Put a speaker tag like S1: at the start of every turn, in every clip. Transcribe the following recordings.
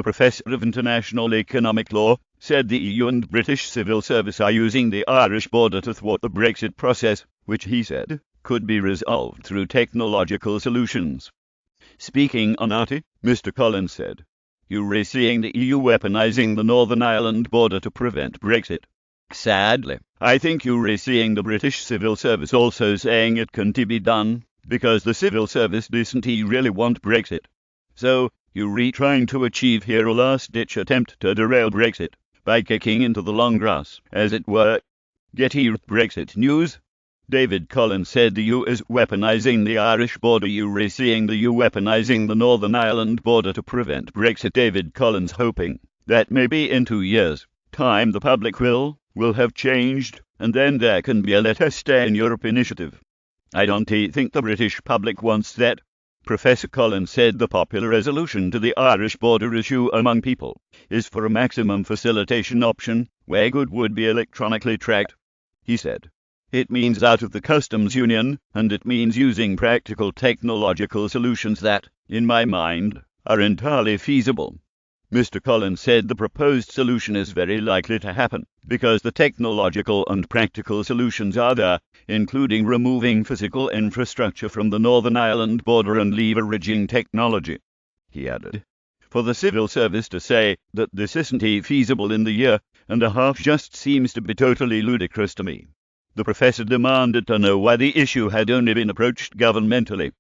S1: professor of international economic law, said the EU and British civil service are using the Irish border to thwart the Brexit process, which he said could be resolved through technological solutions. Speaking on RT, Mr. Collins said, "You're seeing the EU weaponising the Northern Ireland border to prevent Brexit. Sadly, I think you're seeing the British civil service also saying it can't be done, because the civil service doesn't really want Brexit. So, you're trying to achieve here a last-ditch attempt to derail Brexit, by kicking into the long grass, as it were. Get here Brexit news." David Collins said the EU is weaponising the Irish border. You're seeing the EU weaponising the Northern Ireland border to prevent Brexit. David Collins hoping that maybe in 2 years' time the public will have changed, and then there can be a let us stay in Europe initiative. I don't think the British public wants that. Professor Collins said the popular resolution to the Irish border issue among people is for a maximum facilitation option, where goods would be electronically tracked. He said, "It means out of the customs union, and it means using practical technological solutions that, in my mind, are entirely feasible." Mr. Collins said the proposed solution is very likely to happen, because the technological and practical solutions are there, including removing physical infrastructure from the Northern Ireland border and leveraging technology. He added, "For the civil service to say that this isn't feasible in the year and a half just seems to be totally ludicrous to me." The professor demanded to know why the issue had only been approached governmentally.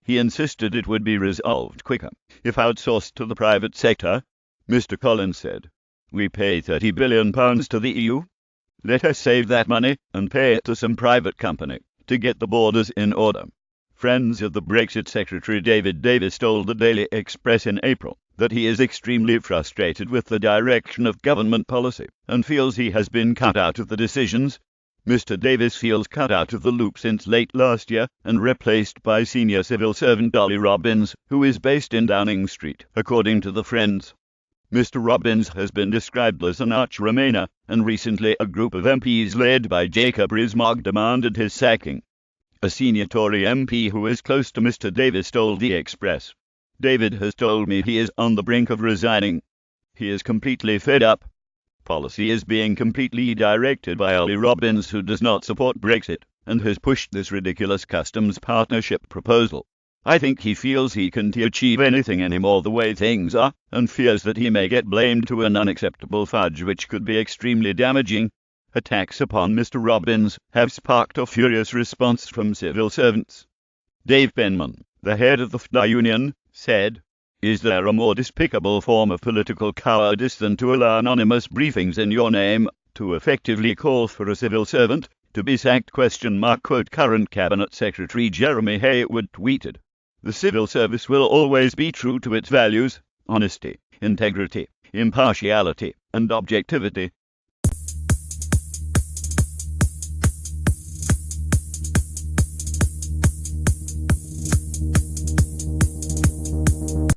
S1: He insisted it would be resolved quicker if outsourced to the private sector. Mr. Collins said, "We pay £30 billion to the EU. Let us save that money and pay it to some private company to get the borders in order." Friends of the Brexit Secretary David Davis told the Daily Express in April that he is extremely frustrated with the direction of government policy and feels he has been cut out of the decisions. Mr. Davis feels cut out of the loop since late last year and replaced by senior civil servant Ollie Robbins, who is based in Downing Street, according to the Friends. Mr. Robbins has been described as an arch-Remainer, and recently a group of MPs led by Jacob Rees-Mogg demanded his sacking. A senior Tory MP who is close to Mr. Davis told the Express, "David has told me he is on the brink of resigning. He is completely fed up. Policy is being completely directed by Ollie Robbins, who does not support Brexit, and has pushed this ridiculous customs partnership proposal. I think he feels he can't achieve anything anymore the way things are, and fears that he may get blamed to an unacceptable fudge which could be extremely damaging." Attacks upon Mr. Robbins have sparked a furious response from civil servants. Dave Penman, the head of the FDI union, said, "Is there a more despicable form of political cowardice than to allow anonymous briefings in your name to effectively call for a civil servant to be sacked?" Quote, current Cabinet Secretary Jeremy Haywood tweeted, "The civil service will always be true to its values: honesty, integrity, impartiality, and objectivity.